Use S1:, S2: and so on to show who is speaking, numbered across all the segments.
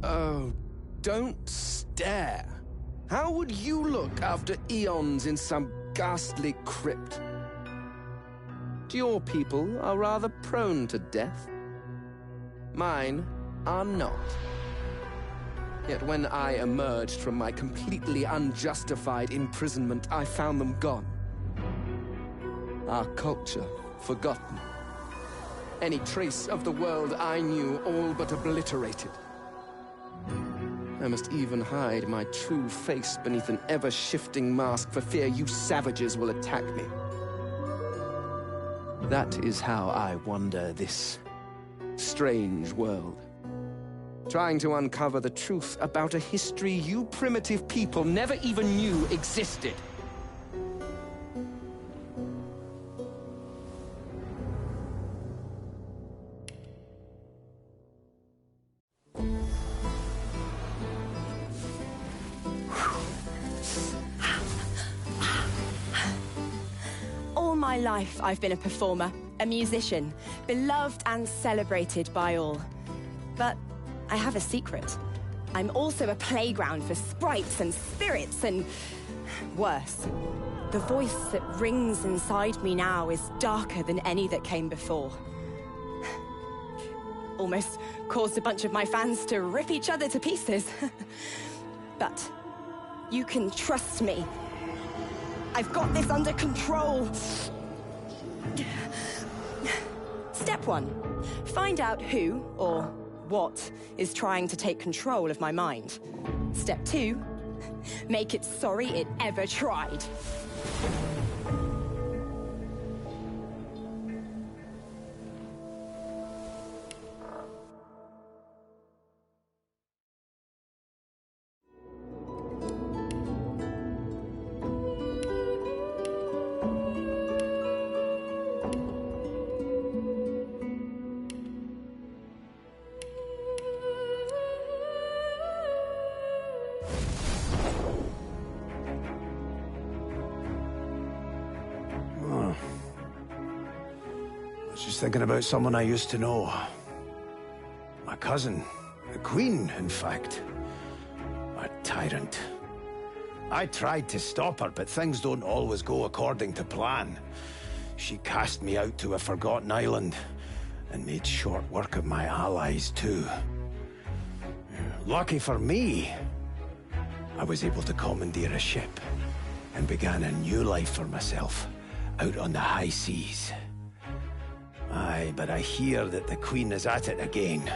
S1: Oh, don't stare. How would you look after eons in some ghastly crypt? Your people are rather prone to death. Mine are not. Yet when I emerged from my completely unjustified imprisonment, I found them gone. Our culture forgotten. Any trace of the world I knew all but obliterated. I must even hide my true face beneath an ever-shifting mask for fear you savages will attack me. That is how I wander this strange world, trying to uncover the truth about a history you primitive people never even knew existed.
S2: All my life, I've been a performer, a musician, beloved and celebrated by all. But I have a secret. I'm also a playground for sprites and spirits and... worse. The voice that rings inside me now is darker than any that came before. Almost caused a bunch of my fans to rip each other to pieces. But you can trust me. I've got this under control. Step 1. Find out who, or what, is trying to take control of my mind. Step 2. Make it sorry it ever tried.
S3: Just thinking about someone I used to know. My cousin. The Queen, in fact. A tyrant. I tried to stop her, but things don't always go according to plan. She cast me out to a forgotten island, and made short work of my allies, too. Lucky for me, I was able to commandeer a ship, and began a new life for myself, out on the high seas. Aye, but I hear that the Queen is at it again.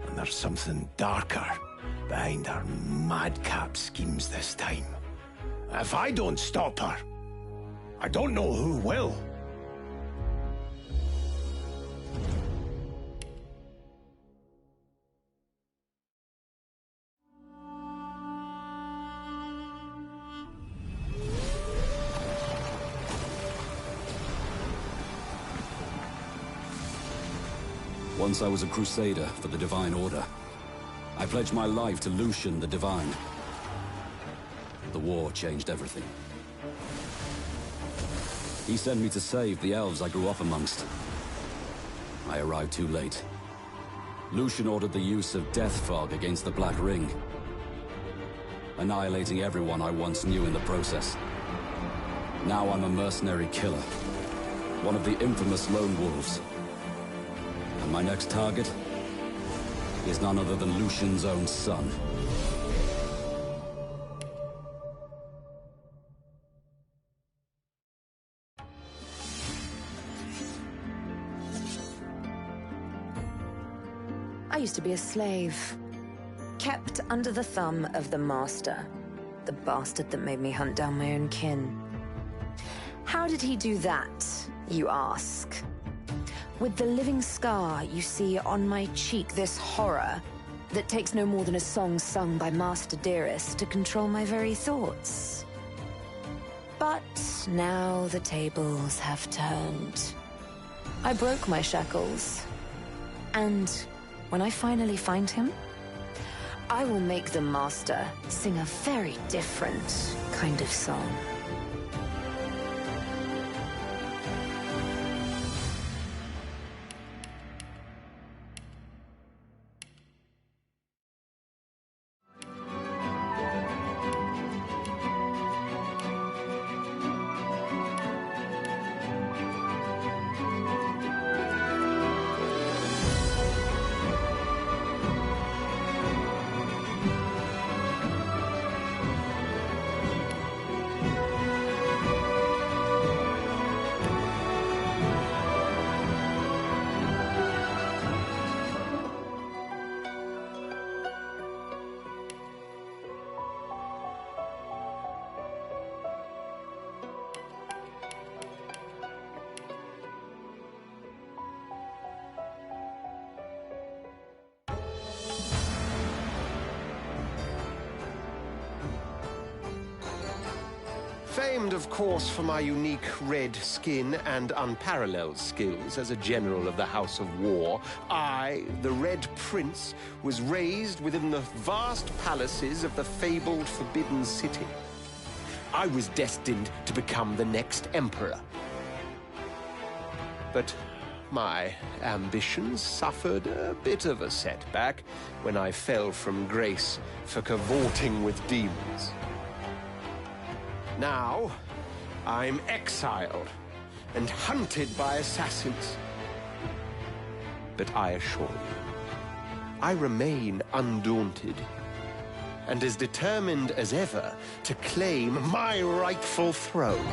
S3: And there's something darker behind her madcap schemes this time. If I don't stop her, I don't know who will.
S4: Once I was a crusader for the Divine Order. I pledged my life to Lucian the Divine. The war changed everything. He sent me to save the elves I grew up amongst. I arrived too late. Lucian ordered the use of death fog against the Black Ring, annihilating everyone I once knew in the process. Now I'm a mercenary killer, one of the infamous Lone Wolves. And my next target is none other than Lucian's own son.
S5: I used to be a slave, kept under the thumb of the Master, the bastard that made me hunt down my own kin. How did he do that, you ask? With the living scar you see on my cheek, this horror that takes no more than a song sung by Master Dearest to control my very thoughts. But now the tables have turned. I broke my shackles, and when I finally find him, I will make the Master sing a very different kind of song.
S6: Famed, of course, for my unique red skin and unparalleled skills as a general of the House of War, I, the Red Prince, was raised within the vast palaces of the fabled Forbidden City. I was destined to become the next emperor. But my ambitions suffered a bit of a setback when I fell from grace for cavorting with demons. Now, I'm exiled and hunted by assassins. But I assure you, I remain undaunted and as determined as ever to claim my rightful throne.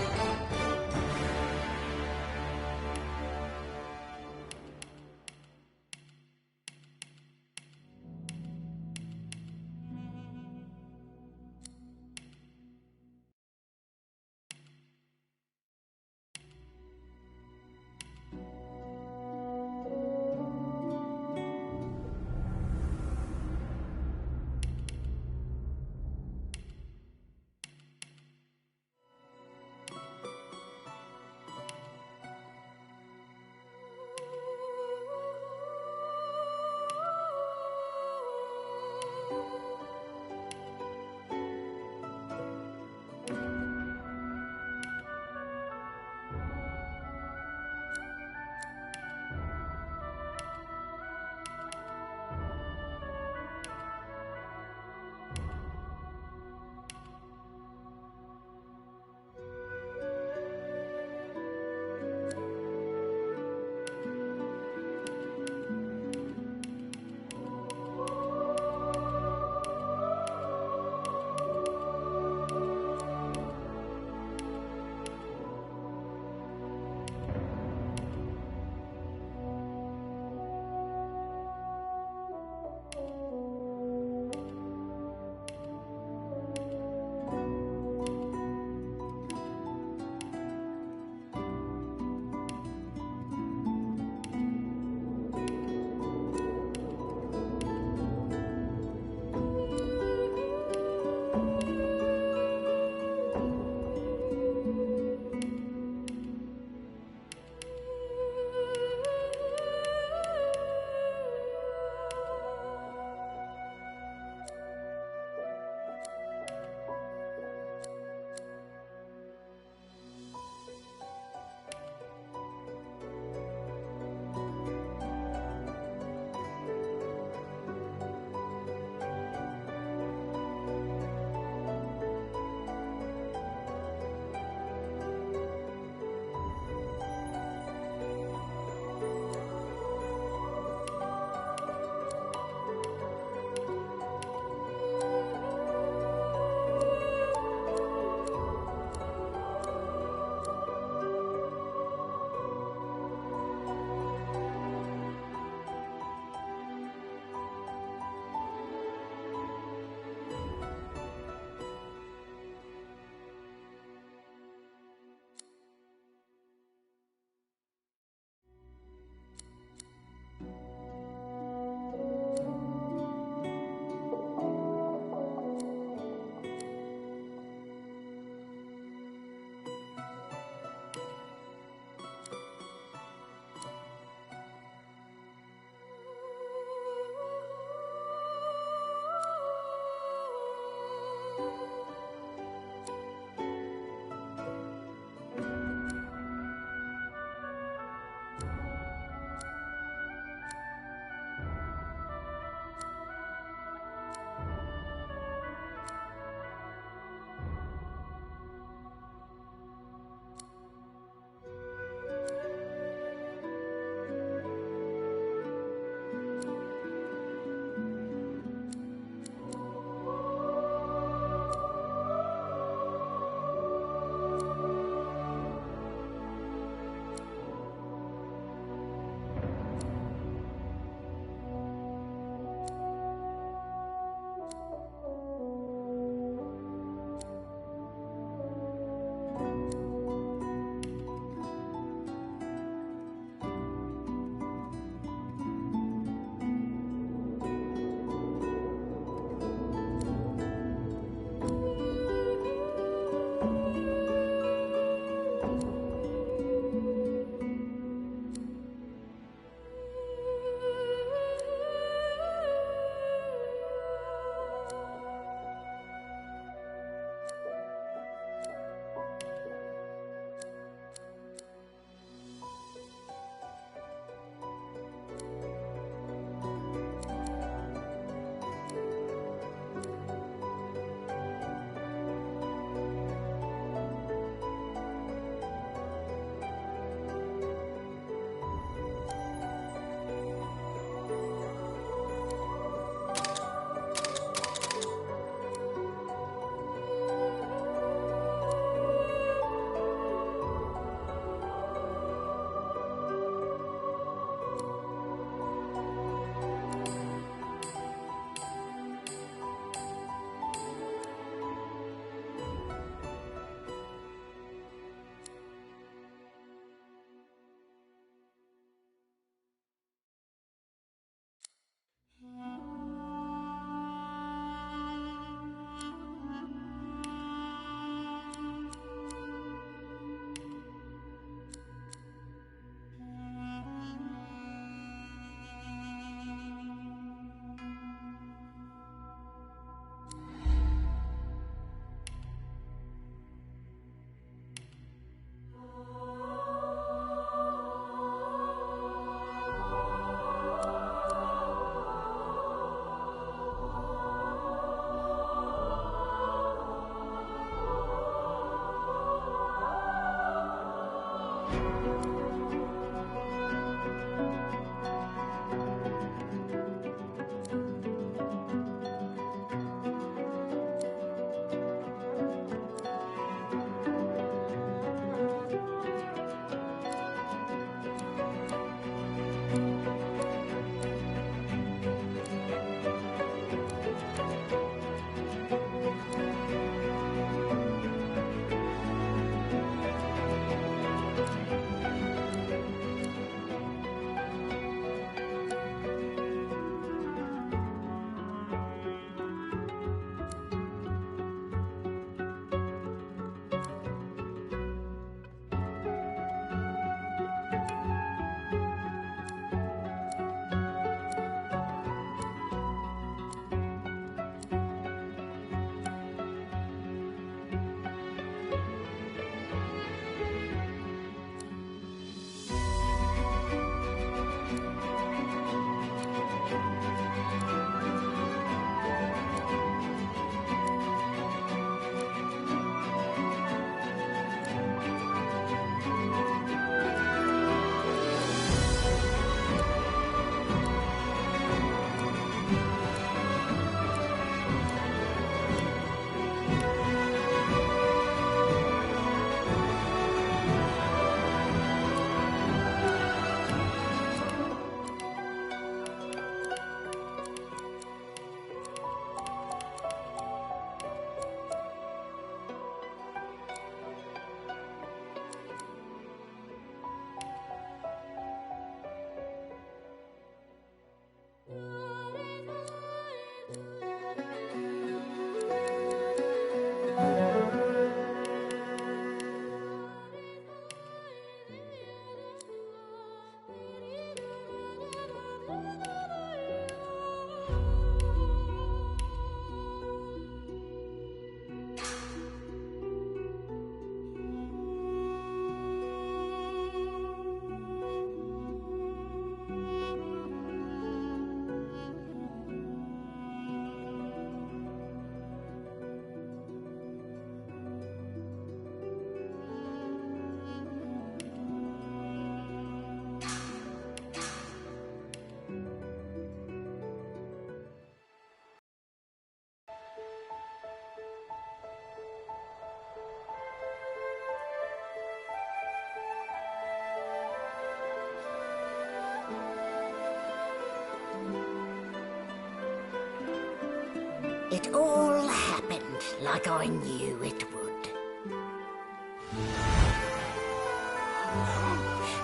S7: It all happened like I knew it would.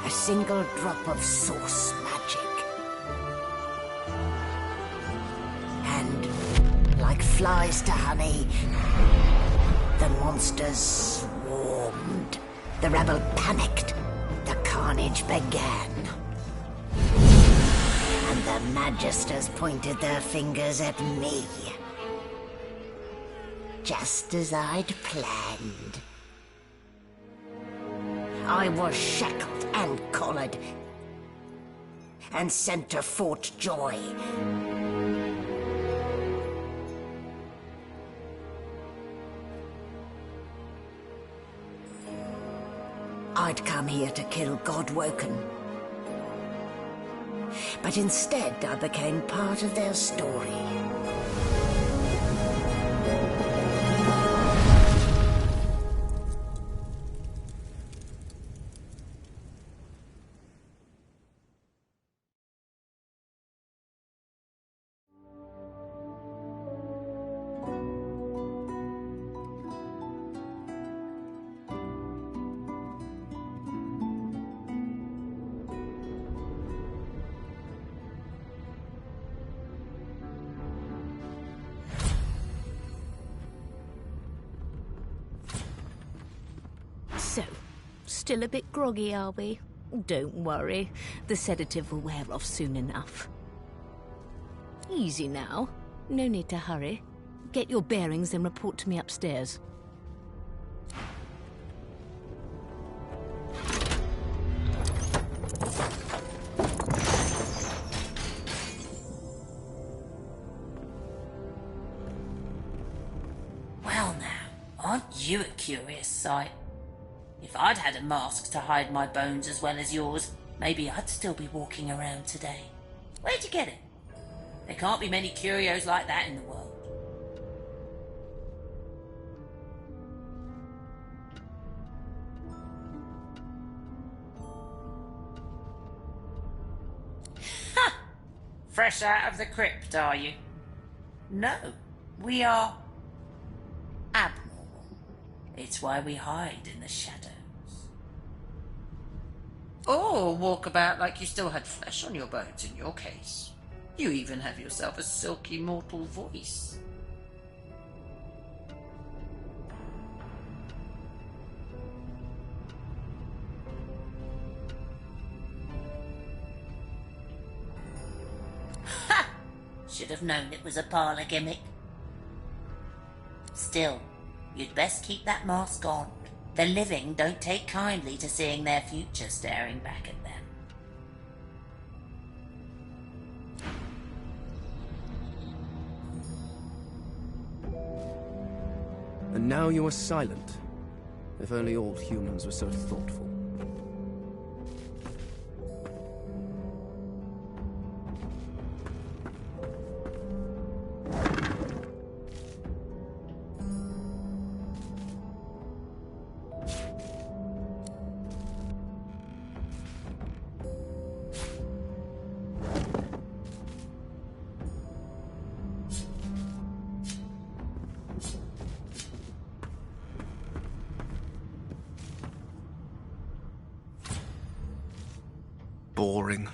S7: A single drop of source magic. And, like flies to honey, the monsters swarmed. The rebel panicked. The carnage began. And the Magisters pointed their fingers at me. Just as I'd planned. I was shackled and collared, and sent to Fort Joy. I'd come here to kill Godwoken. But instead, I became part of their story.
S8: So, still a bit groggy, are we? Don't worry, the sedative will wear off soon enough. Easy now, no need to hurry. Get your bearings and report to me upstairs.
S9: Well now, aren't you a curious sight? If I'd had a mask to hide my bones as well as yours, maybe I'd still be walking around today. Where'd you get it? There can't be many curios like that in the world. Ha! Fresh out of the crypt, are you? No, we are abnormal. It's why we hide in the shadows. Or walk about like you still had flesh on your bones in your case. You even have yourself a silky mortal voice. Ha! Should have known it was a parlour gimmick. Still, you'd best keep that mask on. The living don't take kindly to seeing their future staring back at them.
S1: And now you are silent. If only all humans were so thoughtful. Boring.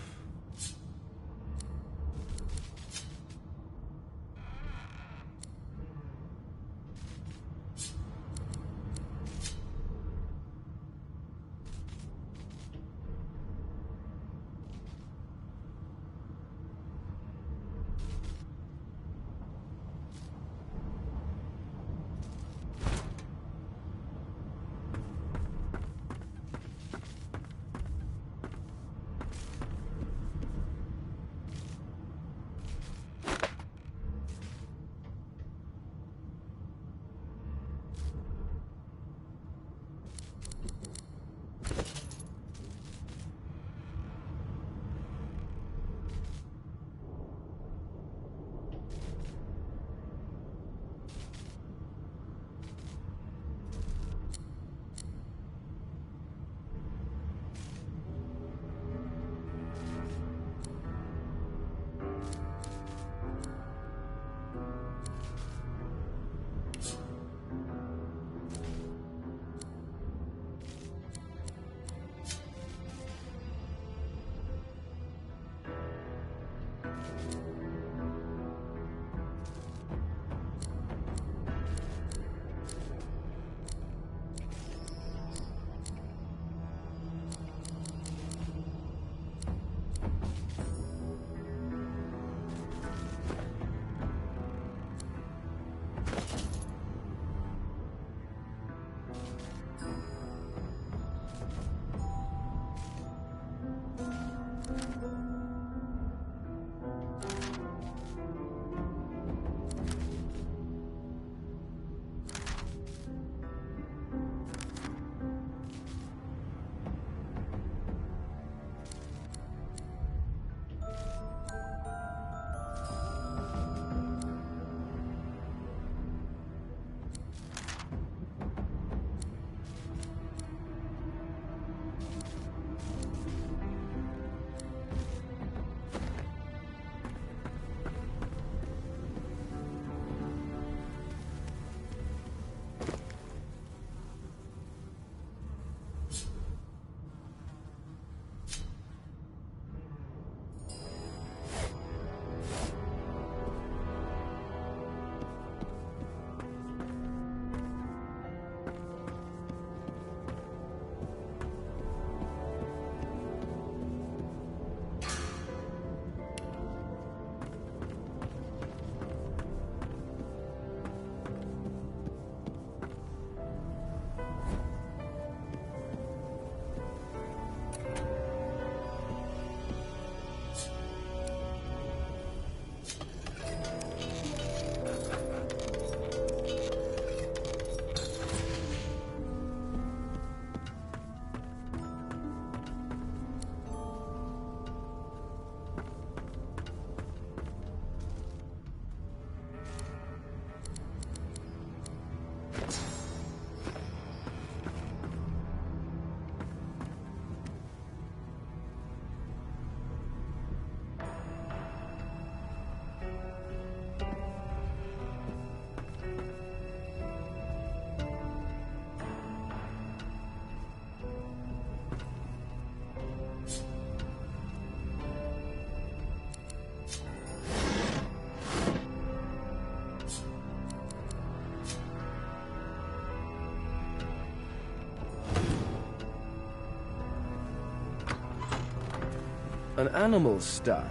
S1: An animal sty.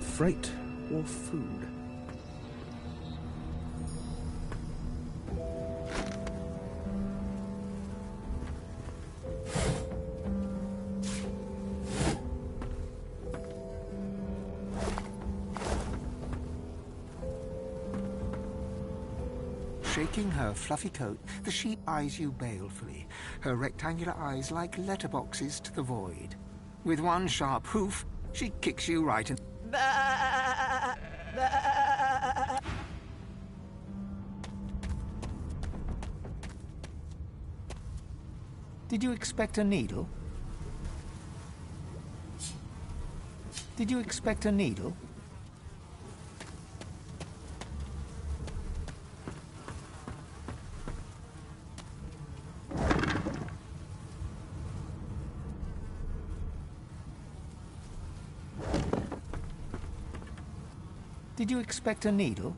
S1: Freight or food?
S10: Shaking her fluffy coat, the sheep eyes you balefully, her rectangular eyes like letterboxes to the void. With one sharp hoof, she kicks you right in... Did you expect a needle? Did you expect a needle? Did you expect a needle?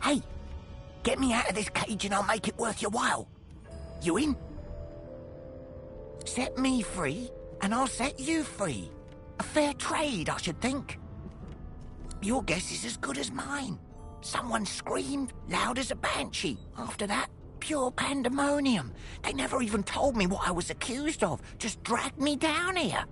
S7: Hey, get me out of this cage and I'll make it worth your while. You in? Set me free and I'll set you free. A fair trade, I should think. Your guess is as good as mine. Someone screamed loud as a banshee. After that, pure pandemonium. They never even told me what I was accused of. Just dragged me down here.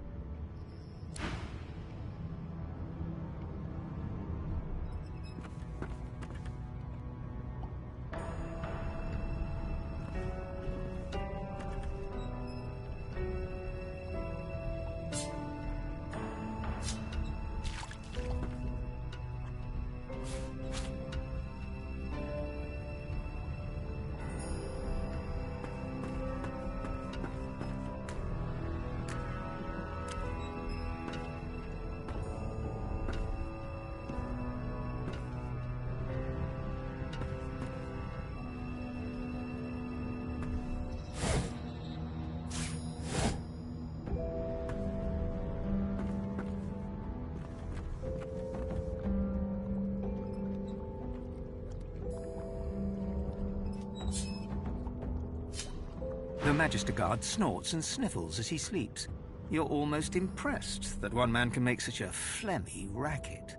S10: The Magister Guard snorts and sniffles as he sleeps. You're almost impressed that one man can make such a phlegmy racket.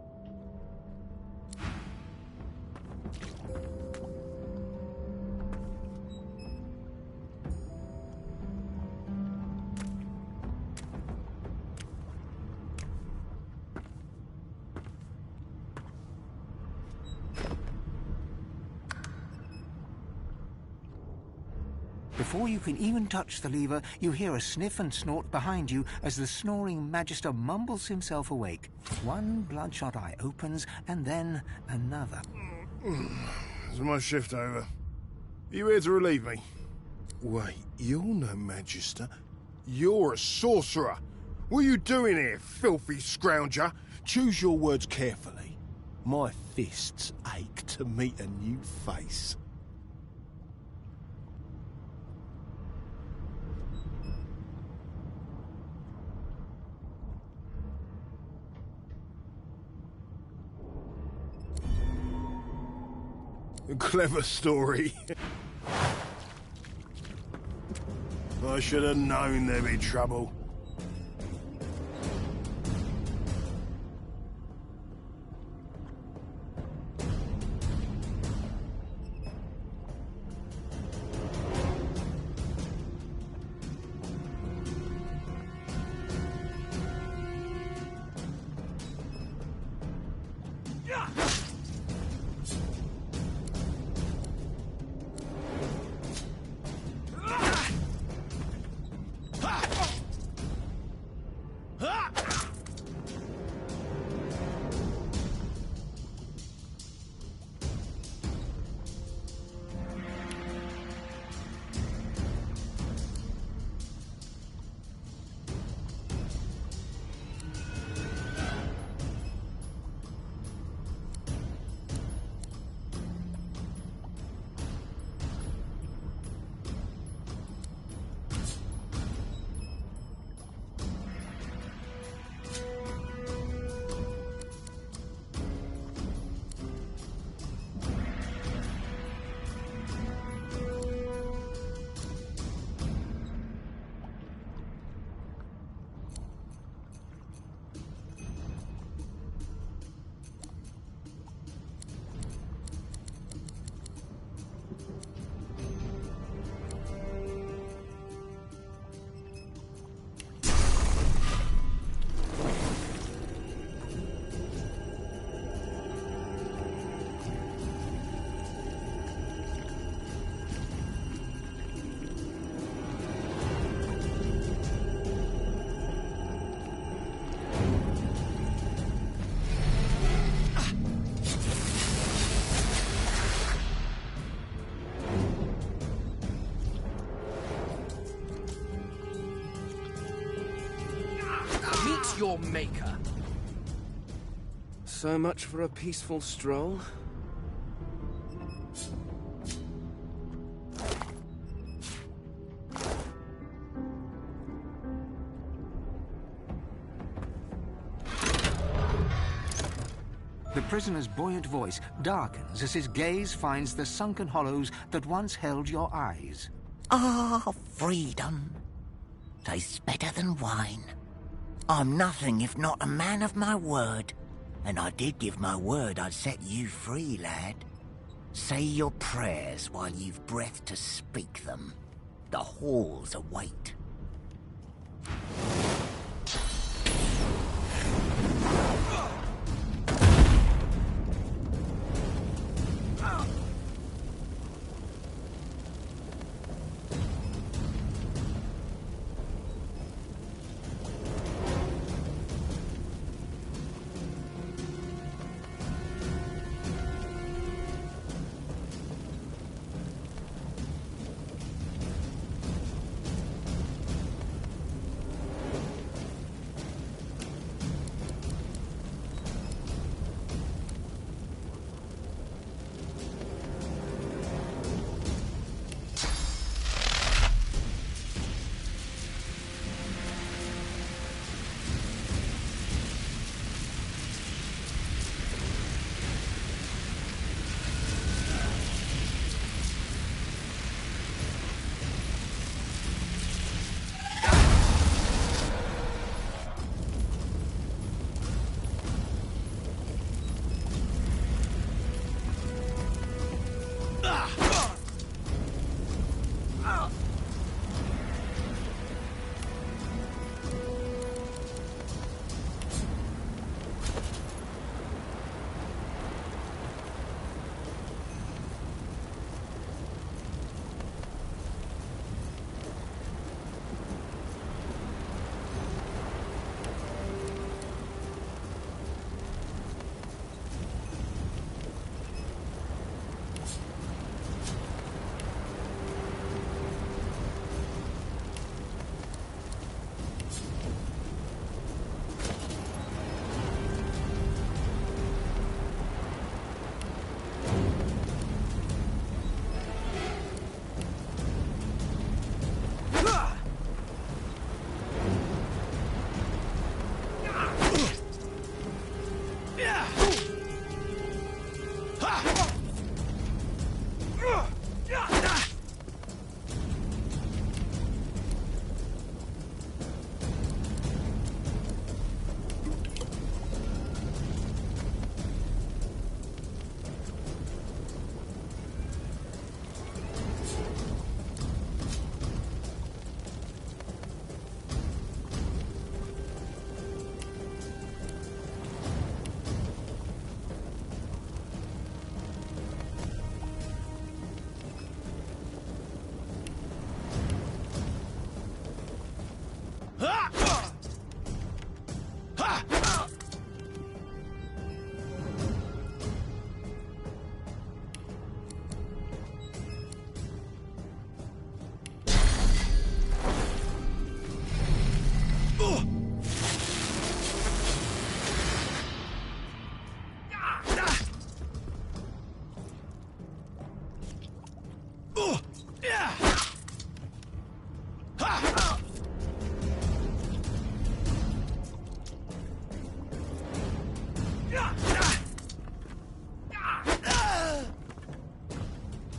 S10: Before you can even touch the lever, you hear a sniff and snort behind you as the snoring Magister mumbles himself awake. One bloodshot eye opens, and then another.
S11: Is my shift over? Are you here to relieve me? Wait, you're no Magister. You're a sorcerer. What are you doing here, filthy scrounger? Choose your words carefully. My fists ache to meet a new face. Clever story. I should have known there'd be trouble.
S1: Your maker. So much for a peaceful stroll.
S10: The prisoner's buoyant voice darkens as his gaze finds the sunken hollows that once held your eyes.
S7: Ah, freedom. Tastes better than wine. I'm nothing if not a man of my word. And I did give my word I'd set you free, lad. Say your prayers while you've breath to speak them. The halls await.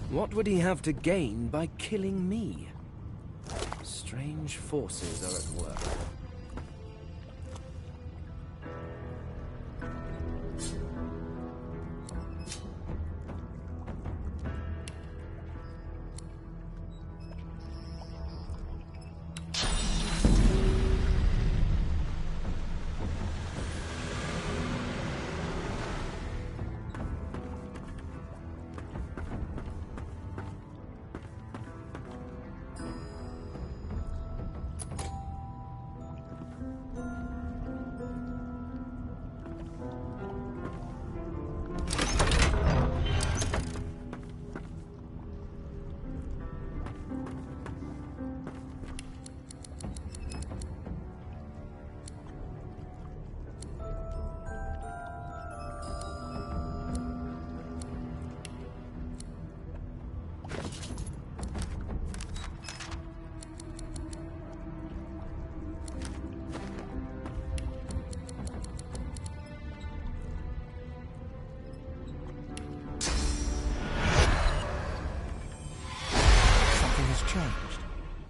S1: What would he have to gain by killing me? Strange forces are at work.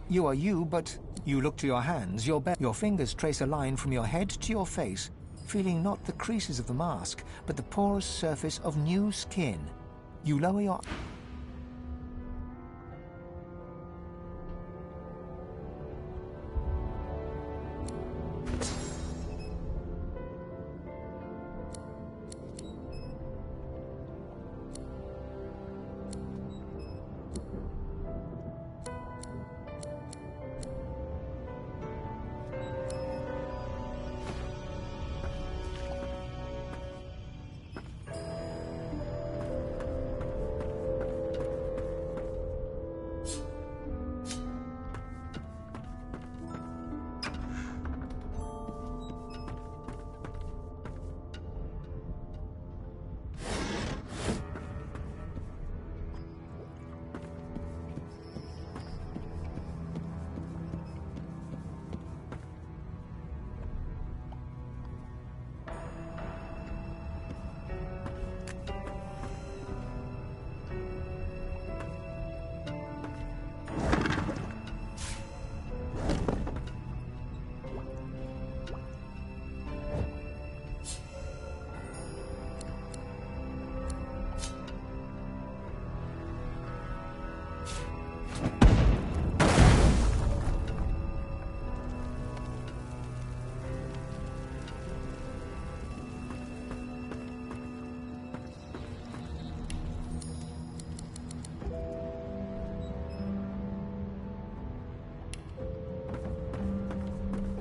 S10: You are you, but you look to your hands, your fingers trace a line from your head to your face, feeling not the creases of the mask, but the porous surface of new skin. You lower your...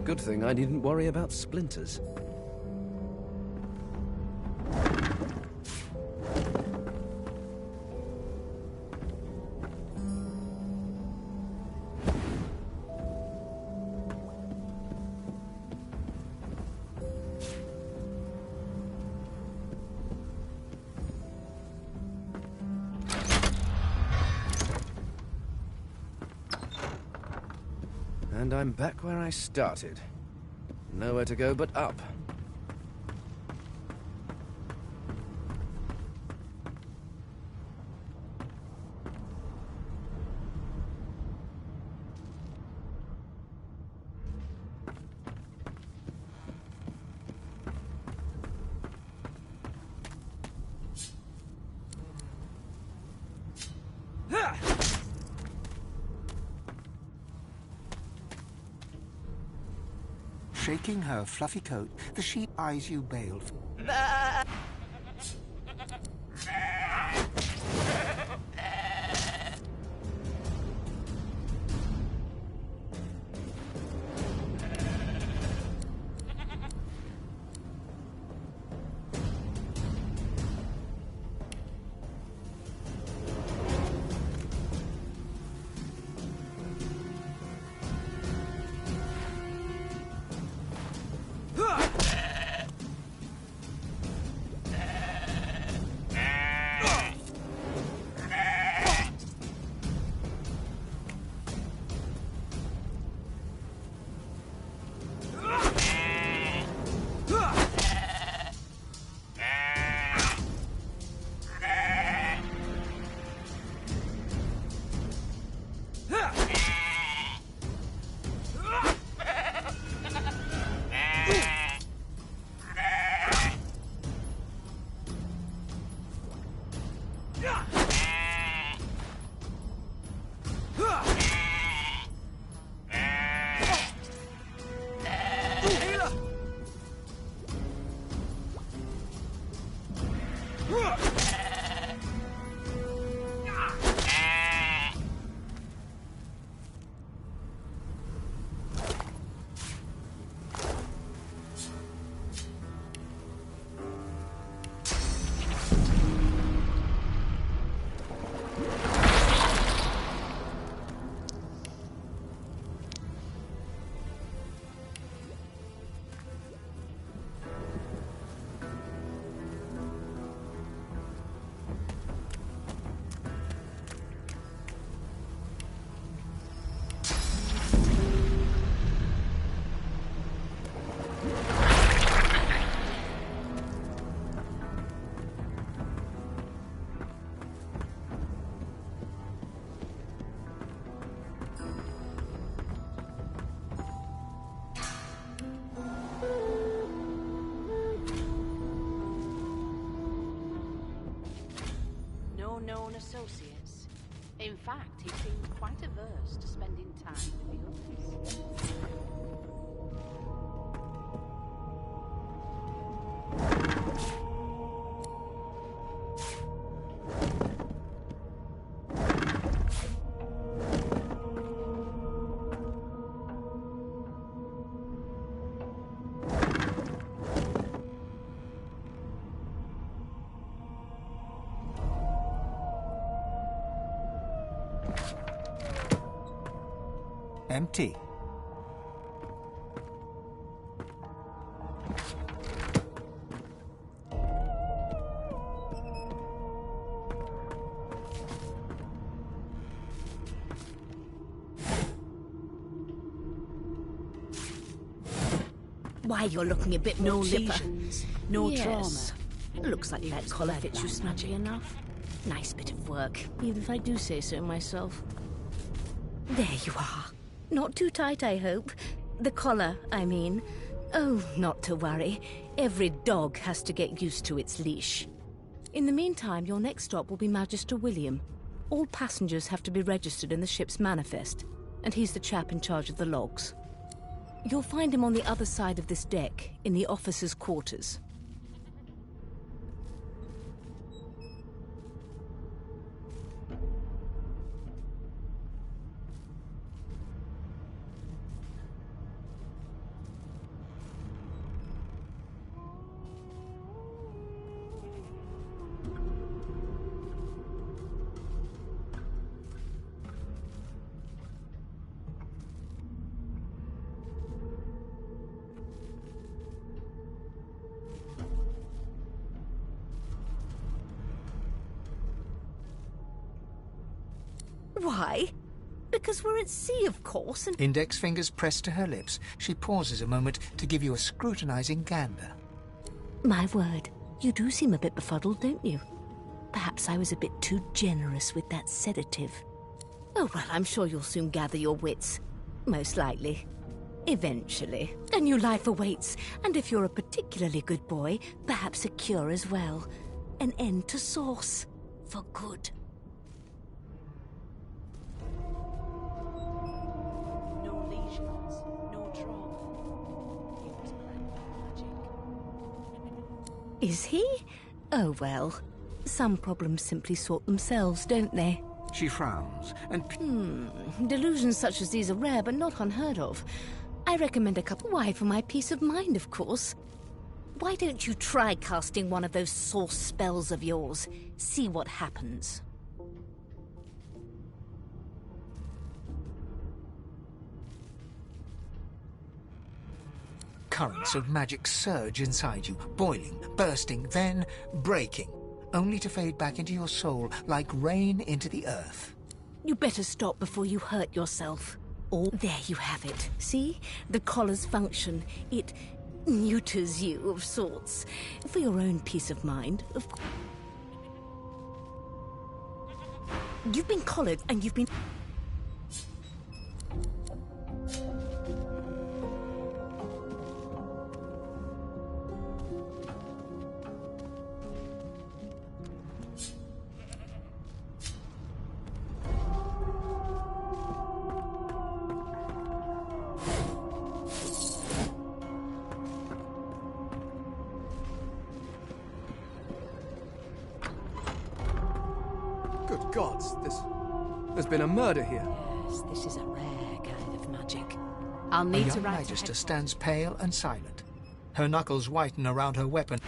S1: Good thing I didn't worry about splinters. And I'm back where I started. Nowhere to go but up.
S10: Shaking her fluffy coat, the sheep eyes you baleful.
S12: associates. In fact, he seemed quite averse to spending time with the others.
S10: Empty.
S8: Why, you're looking a bit
S12: No
S8: more chipper.
S12: lesions, no
S8: Yes.
S12: trauma.
S8: Looks like that collar fits you snugly enough. Nice bit of work, even if I do say so myself. There you are. Not too tight, I hope. The collar, I mean. Oh, not to worry. Every dog has to get used to its leash. In the meantime, your next stop will be Magister William. All passengers have to be registered in the ship's manifest, and he's the chap in charge of the logs. You'll find him on the other side of this deck, in the officers' quarters. Why? Because we're at sea, of course, and...
S10: Index fingers pressed to her lips. She pauses a moment to give you a scrutinizing gander.
S8: My word, you do seem a bit befuddled, don't you? Perhaps I was a bit too generous with that sedative. Oh, well, I'm sure you'll soon gather your wits. Most likely. Eventually. A new life awaits, and if you're a particularly good boy, perhaps a cure as well. An end to sauce. For good.
S12: No lesions, no trauma. He was playing magic.
S8: Is he? Oh, well. Some problems simply sort themselves, don't they?
S10: She frowns and...
S8: Delusions such as these are rare, but not unheard of. I recommend a cup of wine for my peace of mind, of course. Why don't you try casting one of those sauce spells of yours? See what happens.
S10: Currents of magic surge inside you, boiling, bursting, then breaking, only to fade back into your soul like rain into the earth.
S8: You better stop before you hurt yourself. Or there you have it. See? The collar's function. It neuters you of sorts. For your own peace of mind, of course. You've been collared and you've been...
S1: Good gods, there's been a murder here.
S12: Yes, this is a rare kind of magic.
S10: A
S12: I'll need to
S10: young
S12: write
S10: Magister
S12: to
S10: stands pale and silent. Her knuckles whiten around her weapon.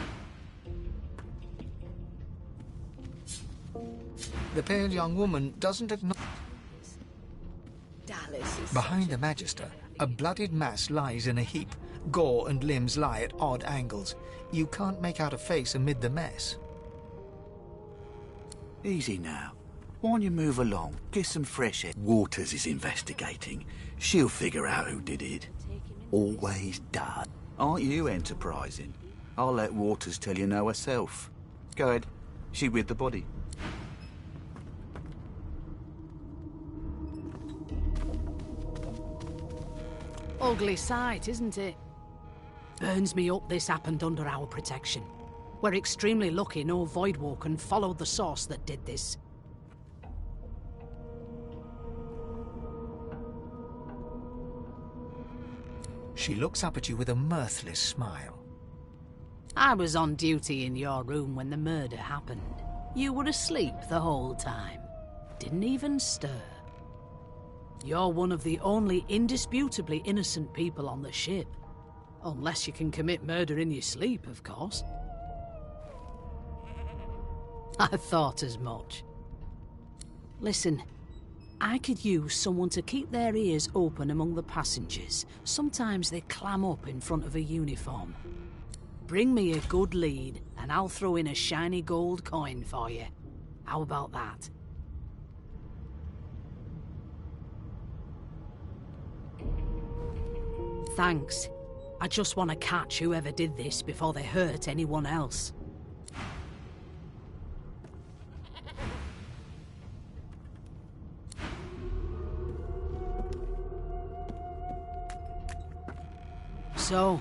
S10: The pale young woman doesn't acknowledge...
S8: Dallas is
S10: Behind the Magister, a bloodied mass lies in a heap. Gore and limbs lie at odd angles. You can't make out a face amid the mess.
S13: Easy now. Why don't you move along? Get some fresh air. Waters is investigating. She'll figure out who did it. Always does. Aren't you enterprising? I'll let Waters tell you no herself. Go ahead. She with the body.
S12: Ugly sight, isn't it? Burns me up this happened under our protection. We're extremely lucky no Voidwalker followed the source that did this.
S10: She looks up at you with a mirthless smile.
S12: I was on duty in your room when the murder happened. You were asleep the whole time. Didn't even stir. You're one of the only indisputably innocent people on the ship. Unless you can commit murder in your sleep, of course. I thought as much. Listen, I could use someone to keep their ears open among the passengers. Sometimes they clam up in front of a uniform. Bring me a good lead, and I'll throw in a shiny gold coin for you. How about that? Thanks. I just want to catch whoever did this before they hurt anyone else. So,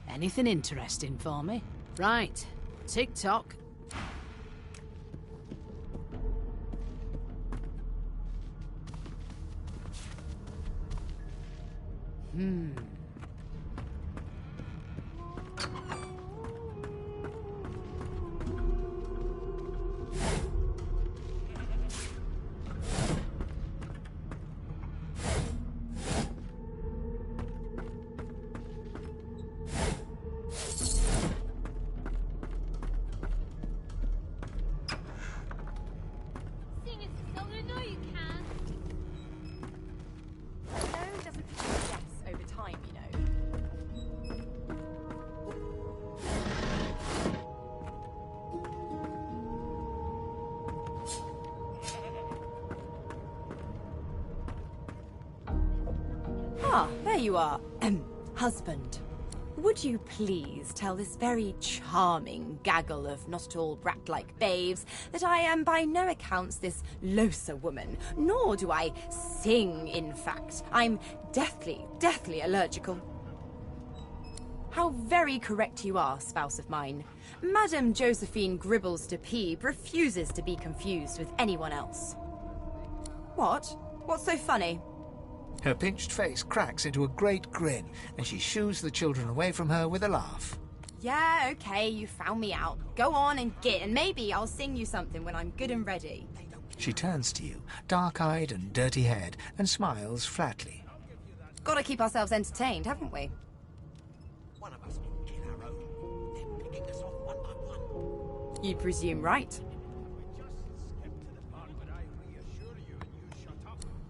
S12: anything interesting for me? Right, tick-tock.
S2: Ah, there you are. Husband. Would you please tell this very charming gaggle of not-at-all brat-like babes that I am by no accounts this Losa woman, nor do I sing, in fact. I'm deathly allergical. How very correct you are, spouse of mine. Madame Josephine Gribbles de Peeb refuses to be confused with anyone else. What? What's so funny?
S10: Her pinched face cracks into a great grin, and she shoos the children away from her with a laugh.
S2: Yeah, okay, you found me out. Go on and git, and maybe I'll sing you something when I'm good and ready.
S10: She turns to you, dark-eyed and dirty-haired, and smiles flatly.
S2: Gotta keep ourselves entertained, haven't we?
S7: One of us will kill our own. They're picking us off one by one.
S2: You presume right.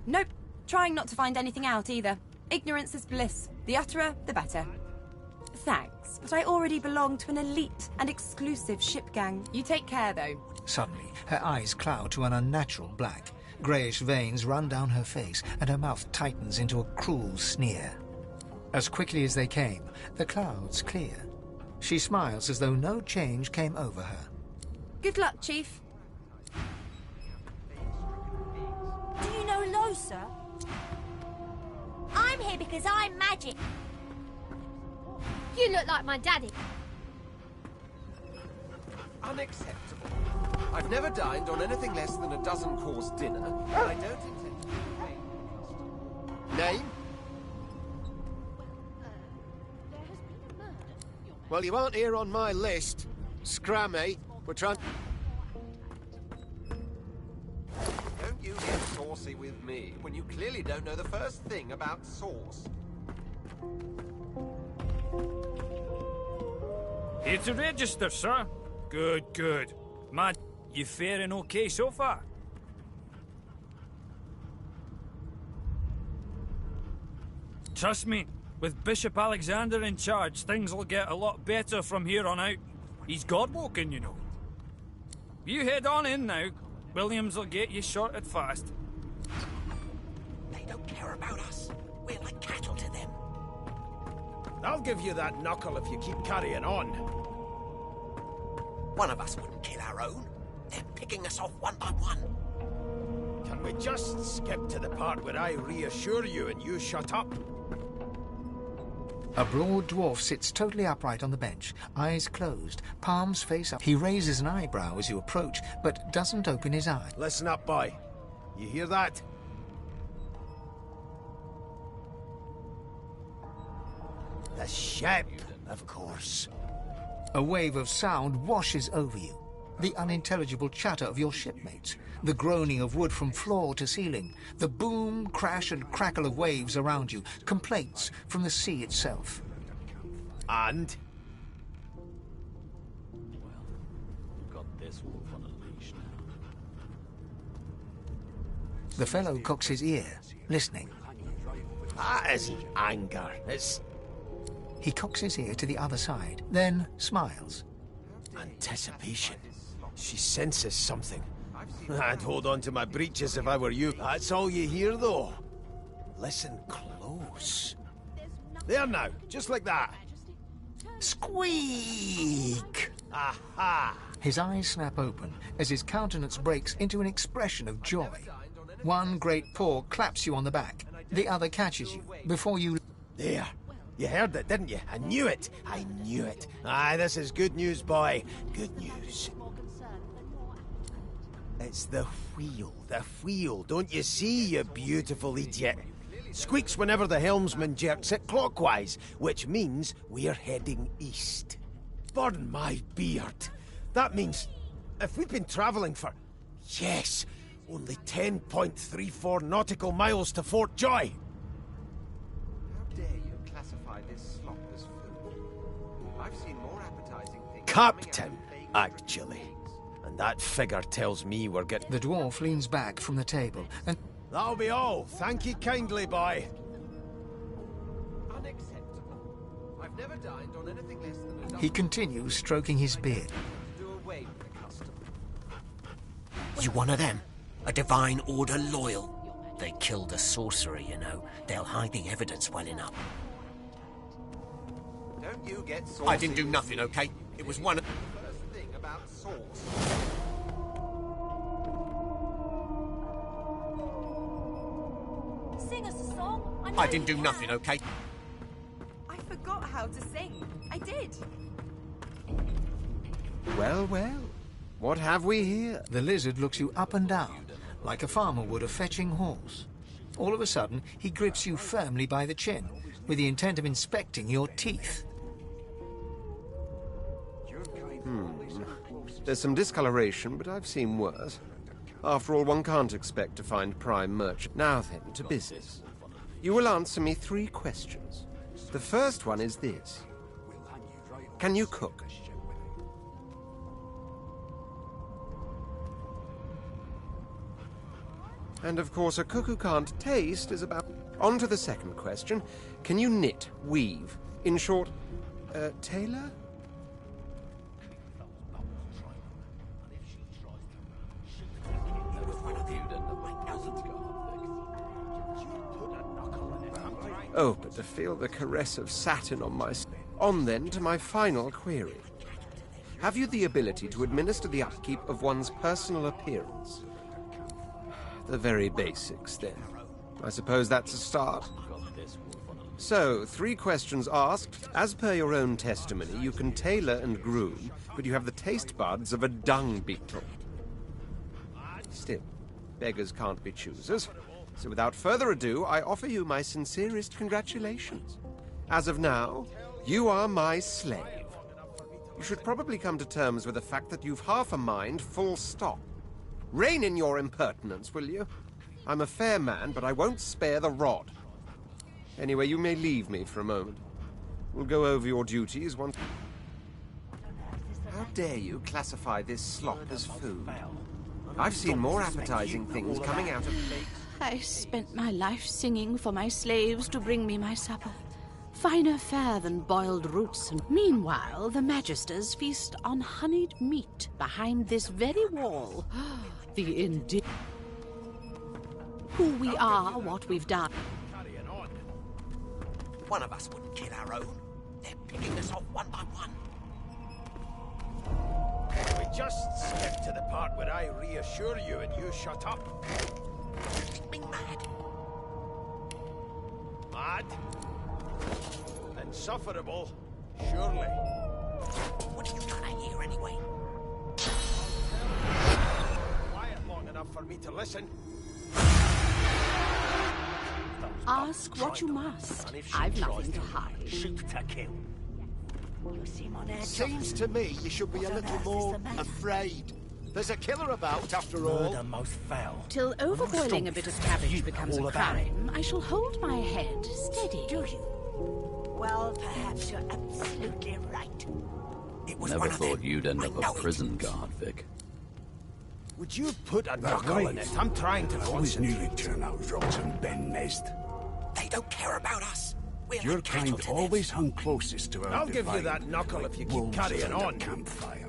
S2: Nope. Trying not to find anything out either. Ignorance is bliss. The utterer, the better. Thanks, but I already belong to an elite and exclusive ship gang. You take care, though.
S10: Suddenly, her eyes cloud to an unnatural black. Greyish veins run down her face, and her mouth tightens into a cruel sneer. As quickly as they came, the clouds clear. She smiles as though no change came over her.
S2: Good luck, Chief.
S14: Do you know Losa? I'm here because I'm magic. You look like my daddy.
S6: Unacceptable. I've never dined on anything less than a dozen-course dinner, and I don't intend to. Name? Well, you aren't here on my list. Scrammy. We're trying... Don't you get saucy with me when you clearly don't know the first thing about sauce.
S15: Here to register, sir. Good, good. Man, you faring okay so far? Trust me, with Bishop Alexander in charge, things will get a lot better from here on out. He's God-woken, you know. You head on in now. Williams will get you sorted fast.
S7: They don't care about us. We're like cattle to them.
S3: I'll give you that knuckle if you keep carrying on.
S7: One of us wouldn't kill our own. They're picking us off one by one.
S3: Can we just skip to the part where I reassure you and you shut up?
S10: A broad dwarf sits totally upright on the bench, eyes closed, palms face up. He raises an eyebrow as you approach, but doesn't open his eye.
S3: Listen up, boy. You hear that? ship, of course.
S10: A wave of sound washes over you. The unintelligible chatter of your shipmates, the groaning of wood from floor to ceiling, the boom, crash and crackle of waves around you, complaints from the sea itself.
S3: And?
S4: We've got this wolf on a leash now.
S10: The fellow cocks his ear, listening.
S3: That isn't anger, it's...
S10: He cocks his ear to the other side, then smiles.
S3: Anticipation. She senses something. I'd hold on to my breeches if I were you. That's all you hear, though. Listen close. There now, just like that. Squeak! Aha!
S10: His eyes snap open as his countenance breaks into an expression of joy. One great paw claps you on the back. The other catches you before you...
S3: There. You heard it, didn't you? I knew it. I knew it. Aye, this is good news, boy. Good news. It's the wheel. The wheel. Don't you see, you beautiful idiot? Squeaks whenever the helmsman jerks it clockwise, which means we're heading east. Burn my beard. That means if we've been travelling for... Yes, only 10.34 nautical miles to Fort Joy.
S6: How dare you classify this slop as food? I've seen more appetizing things.
S3: Captain, actually. And that figure tells me we're getting...
S10: The dwarf leans back from the table and...
S3: That'll be all. Thank you kindly, boy.
S6: Unacceptable. I've never dined on anything less than a...
S10: He continues stroking his beard.
S6: Do away with the custom.
S7: You one of them? A divine order loyal? They killed a sorcerer, you know. They'll hide the evidence well enough.
S6: Don't you get saucy?
S7: I didn't do nothing, okay? It was one of...
S6: First thing about sauce.
S14: Sing us a song.
S7: I didn't do nothing, okay?
S2: I forgot how to sing. I did.
S6: Well, well. What have we here?
S10: The lizard looks you up and down, like a farmer would a fetching horse. All of a sudden, he grips you firmly by the chin, with the intent of inspecting your teeth.
S6: There's some discoloration, but I've seen worse. After all, one can't expect to find prime merchant. Now then, to business. You will answer me 3 questions. The first one is this. Can you cook? And of course, a cook who can't taste is about... On to the second question. Can you knit, weave? In short, tailor? Oh, but to feel the caress of satin on my... On then to my final query. Have you the ability to administer the upkeep of one's personal appearance? The very basics, then. I suppose that's a start. So, 3 questions asked. As per your own testimony, you can tailor and groom, but you have the taste buds of a dung beetle. Still, beggars can't be choosers. So without further ado, I offer you my sincerest congratulations. As of now, you are my slave. You should probably come to terms with the fact that you've half a mind, full stop. Rein in your impertinence, will you? I'm a fair man, but I won't spare the rod. Anyway, you may leave me for a moment. We'll go over your duties once... How dare you classify this slop as food? I've seen more appetizing things coming out of...
S12: I spent my life singing for my slaves to bring me my supper. Finer fare than boiled roots, and meanwhile the magisters feast on honeyed meat behind this very wall. The indi... Who we are, what we've done.
S7: One of us wouldn't kill our own. They're picking us off one by one.
S3: We just skip to the part where I reassure you and you shut up.
S7: You think me mad?
S3: Mad? Insufferable, surely.
S7: What are you trying to hear anyway?
S3: Quiet long enough for me to listen.
S12: Ask what you must. I've nothing to hide.
S7: Shoot to kill. You seem on edge.
S3: Seems to me you should be a little more afraid. There's a killer about, after all.
S7: Murder most foul.
S12: Till overboiling a bit of cabbage becomes a crime, I shall hold my head steady.
S7: Do you? Well, perhaps you're absolutely right. It was
S4: Never
S7: one of
S4: thought
S7: them.
S4: you'd end
S7: I
S4: up a
S7: know it.
S4: prison guard, Vic.
S3: Would you put a knuckle in it? I'm trying to concentrate.
S16: Knew you'd turn out rotten, Ben Nest.
S7: They don't care about us. We're
S16: Your
S7: like cattle
S16: kind
S7: to them.
S16: always hung closest to our
S3: I'll give you
S16: divine,
S3: that knuckle if you keep
S16: wolves
S3: carrying
S16: around a
S3: on.
S16: campfire.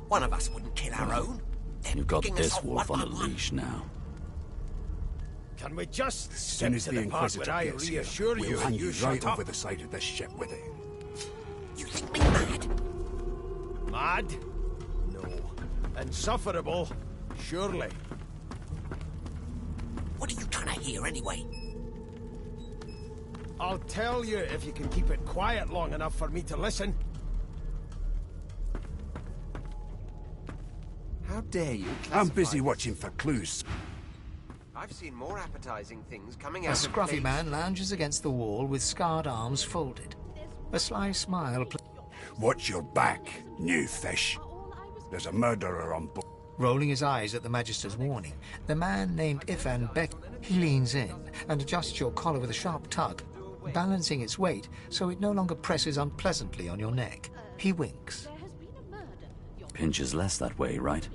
S7: One of us wouldn't kill our own. They're
S4: You've got
S7: picking us
S4: this
S7: off
S4: wolf
S7: one
S4: on a
S7: by one.
S4: leash now.
S3: Can we just
S16: As
S3: skip
S16: soon as
S3: to
S16: the
S3: the part
S16: Inquisitor
S3: where I
S16: gets here,
S3: reassure
S16: we'll
S3: you
S16: hand
S3: and you
S16: you
S3: shut
S16: right
S3: up?
S16: over the side of this ship with it.
S7: You think me mad?
S3: Mad? No. Insufferable? Surely.
S7: What are you trying to hear anyway?
S3: I'll tell you if you can keep it quiet long enough for me to listen. How dare you?
S16: I'm busy watching for clues.
S6: I've seen more appetizing things coming
S10: A
S6: out of
S10: scruffy
S6: places.
S10: man lounges against the wall with scarred arms folded. A sly smile.
S16: Watch your back, new fish. There's a murderer on board.
S10: Rolling his eyes at the Magister's warning, the man named Ifan Beck. He leans in and adjusts your collar with a sharp tug, balancing its weight so it no longer presses unpleasantly on your neck. He winks.
S4: Pinches less that way, right?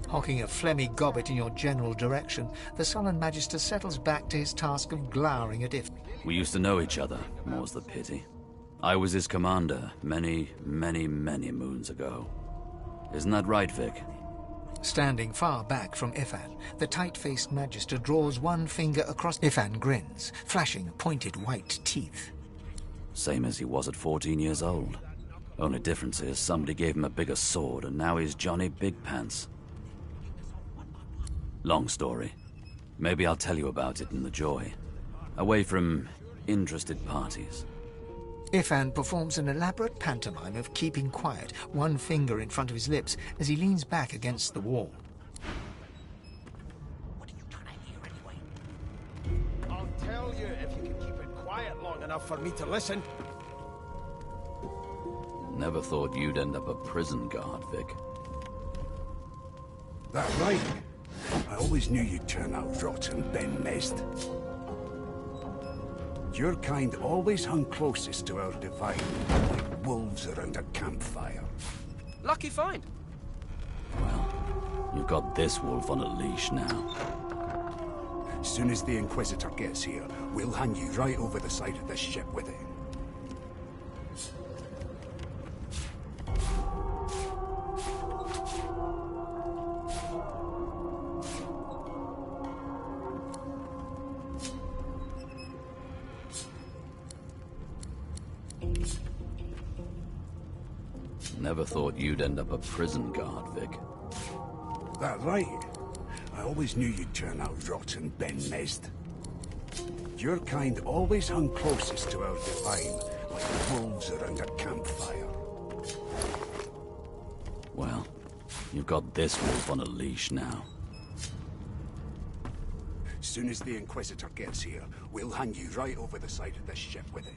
S10: Hocking a phlegmy gobbet in your general direction, the sullen Magister settles back to his task of glowering at If.
S4: We used to know each other, more's the pity. I was his commander many, many, many moons ago. Isn't that right, Vic?
S10: Standing far back from Ifan, the tight-faced Magister draws one finger across. Ifan grins, flashing pointed white teeth.
S4: Same as he was at 14 years old. Only difference is somebody gave him a bigger sword and now he's Johnny Big Pants. Long story. Maybe I'll tell you about it in the Joy. Away from interested parties.
S10: Ifan performs an elaborate pantomime of keeping quiet, one finger in front of his lips as he leans back against the wall.
S7: What are you trying to hear anyway?
S3: I'll tell you if you can keep it quiet long enough for me to listen.
S4: Never thought you'd end up a prison guard, Vic.
S16: That right? I always knew you'd turn out rotten, Ben Nest. Your kind always hung closest to our divine, like wolves around a campfire.
S1: Lucky find.
S4: You've got this wolf on a leash now.
S16: As soon as the Inquisitor gets here, we'll hand you right over the side of this ship with it.
S4: Never thought you'd end up a prison guard, Vic.
S16: That right? I always knew you'd turn out rotten, Ben Nest. Your kind always hung closest to our divine, like wolves around a campfire.
S4: Well, you've got this wolf on a leash now.
S16: As soon as the Inquisitor gets here, we'll hand you right over the side of this ship with it.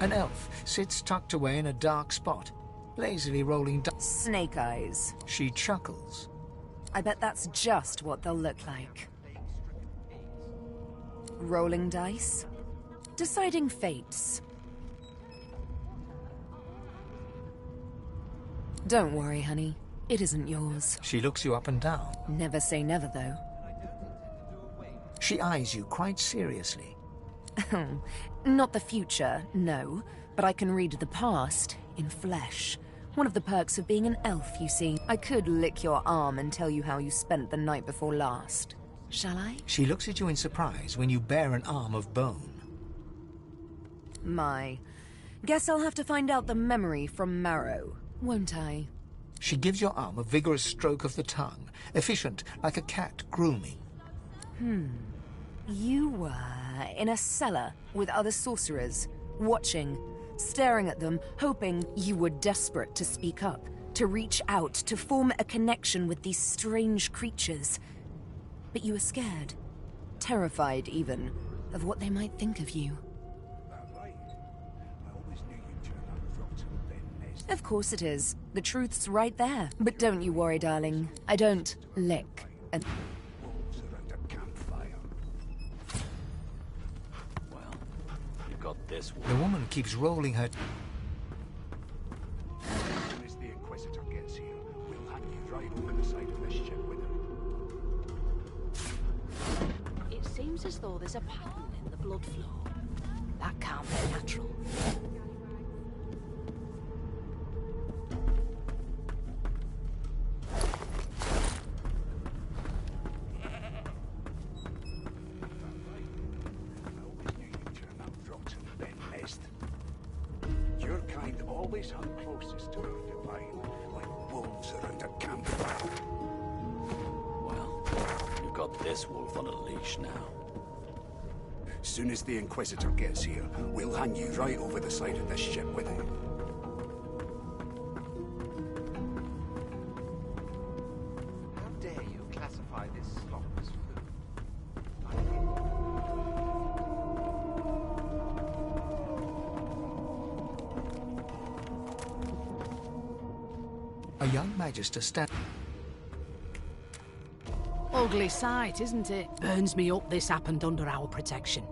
S10: An elf sits tucked away in a dark spot, lazily rolling
S5: Snake eyes.
S10: She chuckles.
S5: I bet that's just what they'll look like. Rolling dice. Deciding fates. Don't worry, honey. It isn't yours.
S10: She looks you up and down.
S5: Never say never, though.
S10: She eyes you quite seriously.
S5: Not the future, no. But I can read the past in flesh. One of the perks of being an elf, you see. I could lick your arm and tell you how you spent the night before last. Shall I?
S10: She looks at you in surprise when you bear an arm of bone.
S5: My. Guess I'll have to find out the memory from Marrow, won't I?
S10: She gives your arm a vigorous stroke of the tongue, efficient like a cat grooming.
S5: You were in a cellar with other sorcerers, watching, staring at them, hoping you were desperate to speak up, to reach out, to form a connection with these strange creatures. But you were scared, terrified even, of what they might think of you. Of course it is. The truth's right there. But don't you worry, darling. I don't lick and...
S3: Well, you got this one.
S10: The woman keeps rolling her...
S16: As soon as the Inquisitor gets here, we'll hang you right over the side of this ship with him.
S12: It seems as though there's a pattern in the blood flow. That can't be natural.
S16: Your kind always hung closest to our divine, like wolves around a campfire.
S3: Well, you got this wolf on a leash now.
S16: Soon as the Inquisitor gets here, we'll hang you right over the side of this ship with him.
S6: How dare you classify this slop as food?
S10: A young magister stands...
S12: Ugly sight, isn't it? Burns me up this happened under our protection.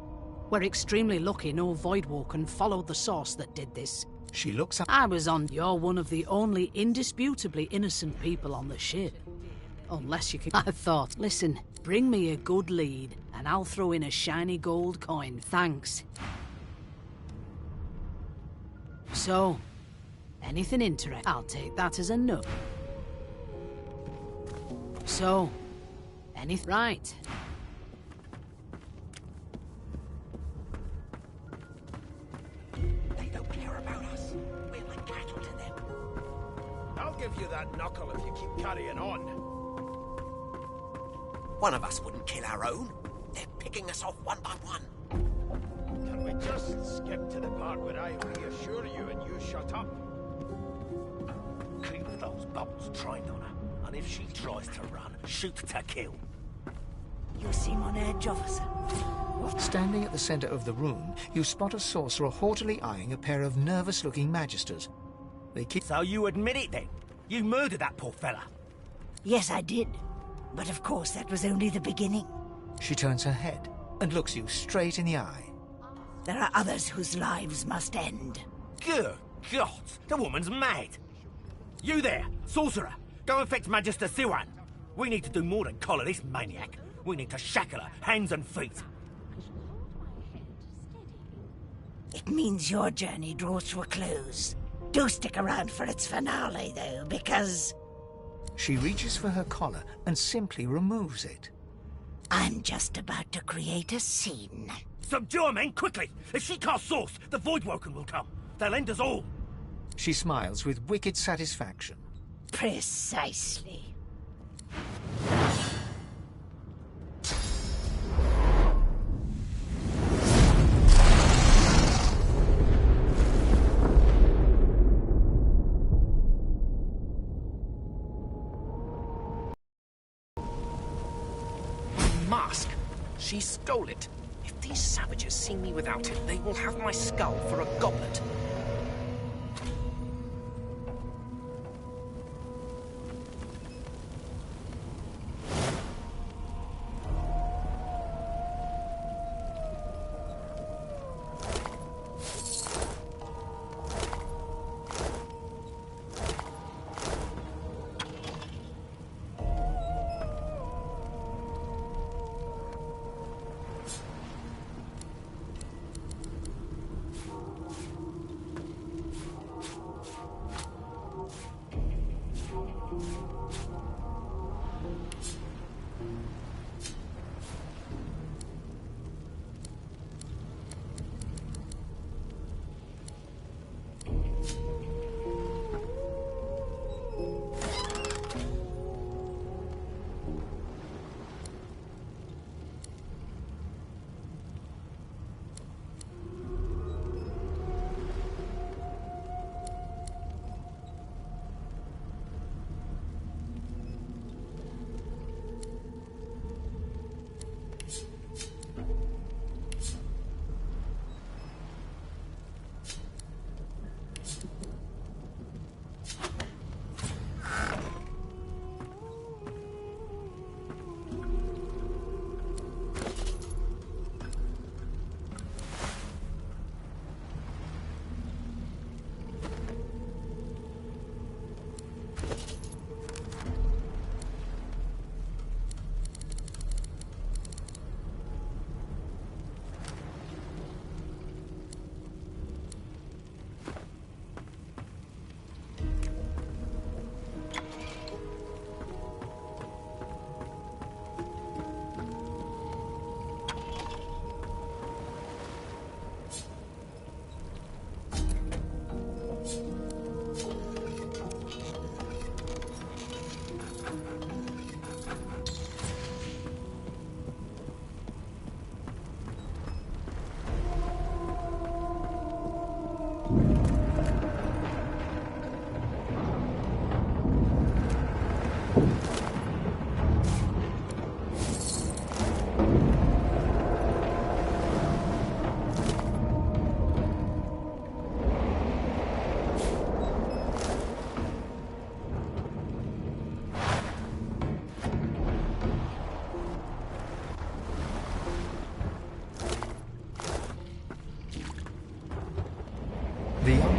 S12: We're extremely lucky no Voidwoken followed the source that did this.
S10: She looks up...
S12: I was on... You're one of the only indisputably innocent people on the ship. Unless you can... I thought, listen, bring me a good lead, and I'll throw in a shiny gold coin. Thanks. So, anything interesting? I'll take that as a no. So, anything... Right.
S7: They don't care about us. We're like cattle to them.
S3: I'll give you that knuckle if you keep carrying on.
S7: One of us wouldn't kill our own. They're picking us off one by one.
S3: Can we just skip to the part where I reassure you and you shut up? Keep those bolts trained on her, and if she tries to run, shoot to kill.
S7: You seem on edge, officer.
S10: Standing at the center of the room, you spot a sorcerer haughtily eyeing a pair of nervous-looking magisters. They keep...
S7: So you admit it, then? You murdered that poor fella?
S17: Yes, I did. But of course, that was only the beginning.
S10: She turns her head and looks you straight in the eye.
S17: There are others whose lives must end.
S7: Good God! The woman's mad! You there, sorcerer! Go and fetch Magister Siwan! We need to do more than collar this maniac. We need to shackle her, hands and feet.
S17: It means your journey draws to a close. Do stick around for its finale, though, because...
S10: She reaches for her collar and simply removes it.
S17: I'm just about to create a scene.
S7: Subdue her, men, quickly! If she casts source, the Voidwoken will come. They'll end us all.
S10: She smiles with wicked satisfaction.
S17: Precisely.
S1: Mask! She stole it. If these savages see me without it, they will have my skull for a goblet.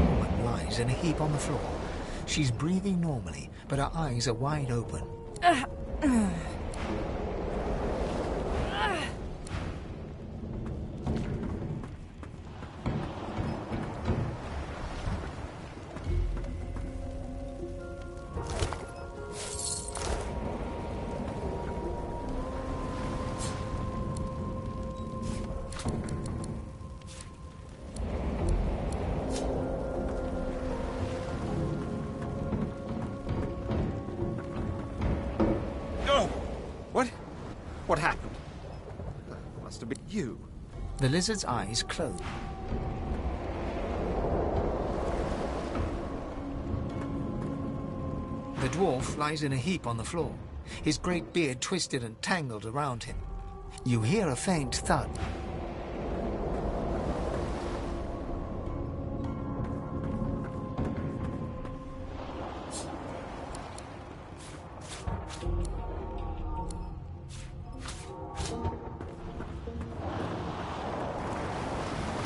S10: woman lies in a heap on the floor. She's breathing normally, but her eyes are wide open.
S6: What happened? Must have been you.
S10: The lizard's eyes close. The dwarf lies in a heap on the floor, his great beard twisted and tangled around him. You hear a faint thud.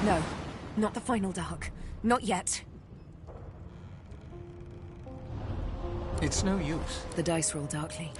S18: No, not the final dark. Not yet.
S10: It's no use.
S18: The dice roll darkly.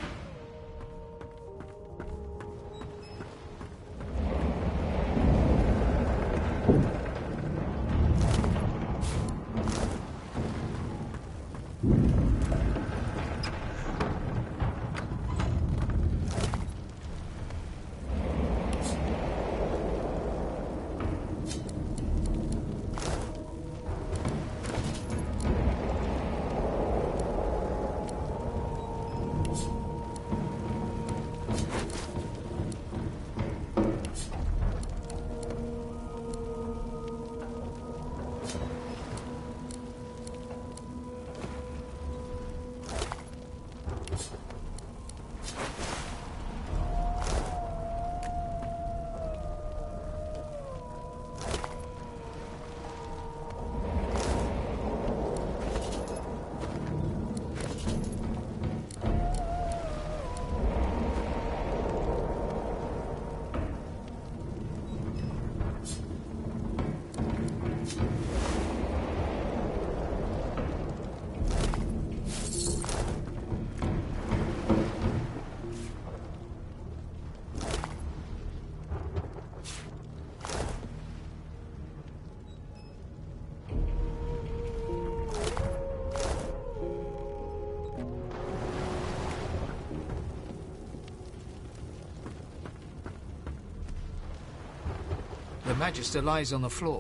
S10: The Magister lies on the floor.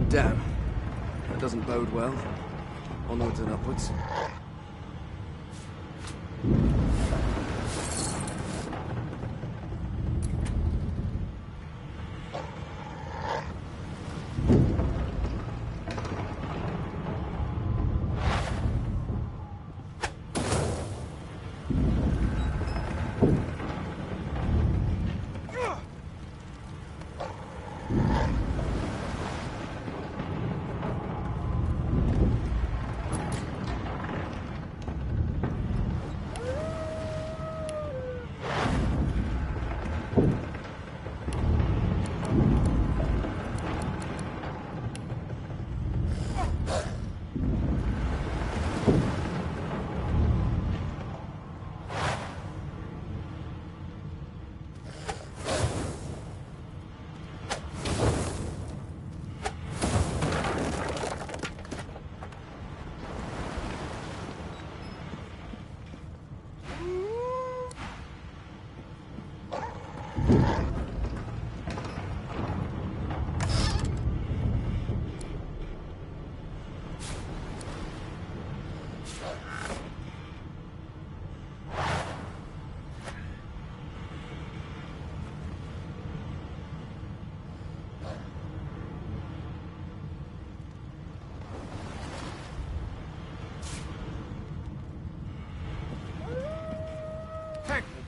S1: Damn. That doesn't bode well. Onwards and upwards.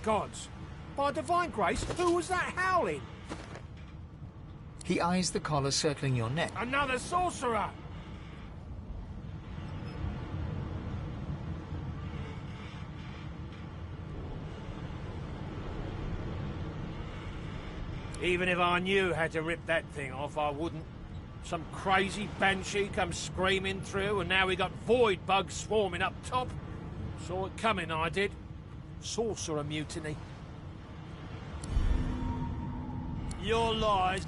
S19: gods! By divine grace, who was that howling?
S10: He eyes the collar circling your neck.
S19: Another sorcerer! Even if I knew how to rip that thing off, I wouldn't. Some crazy banshee comes screaming through, and now we got void bugs swarming up top. Saw it coming, I did. Sorcerer mutiny. Your lies.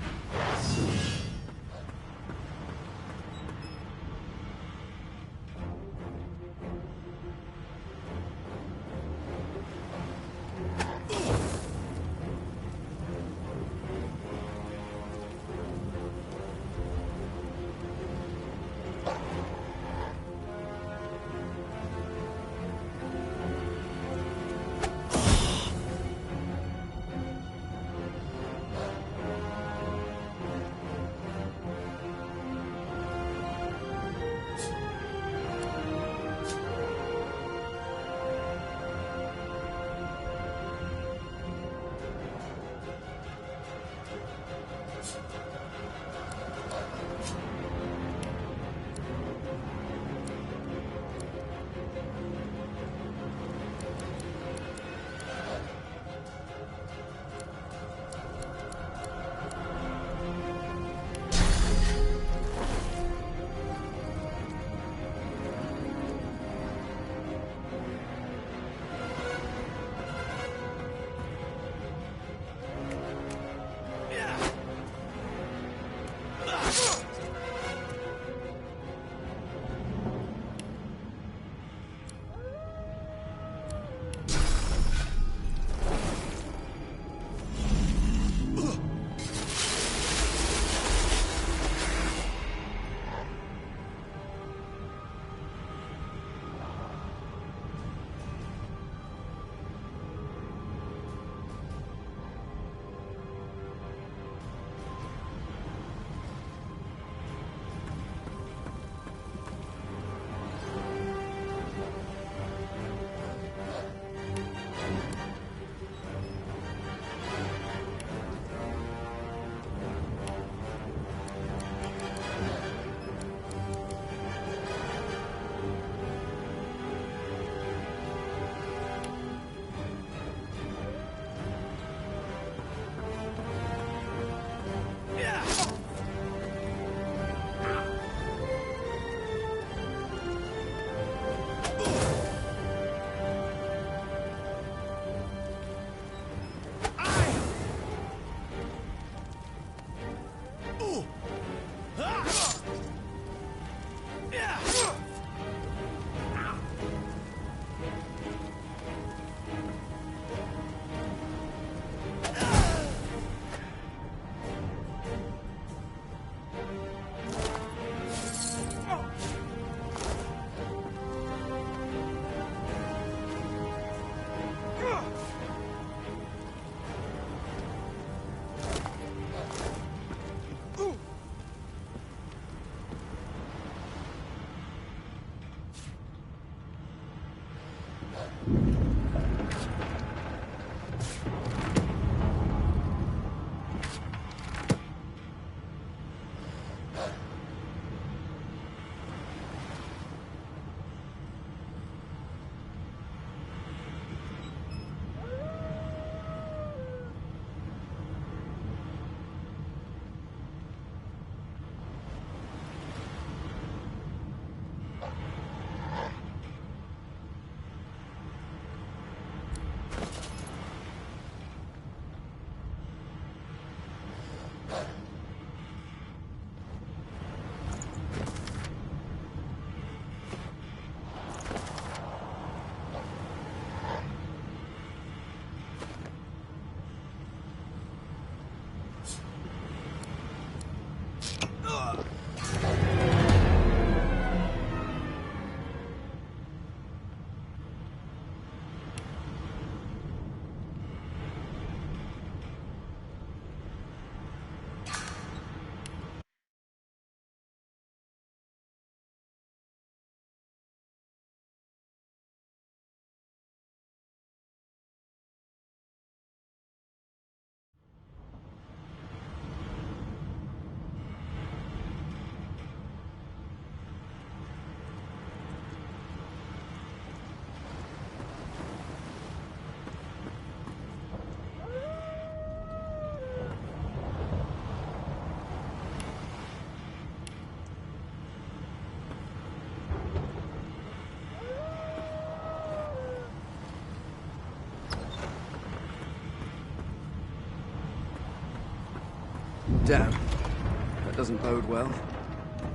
S20: Damn. That doesn't bode well.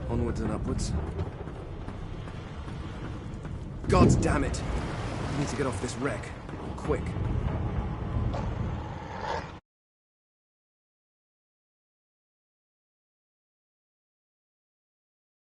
S20: Onwards and upwards. God damn it! I need to get off this wreck. Quick.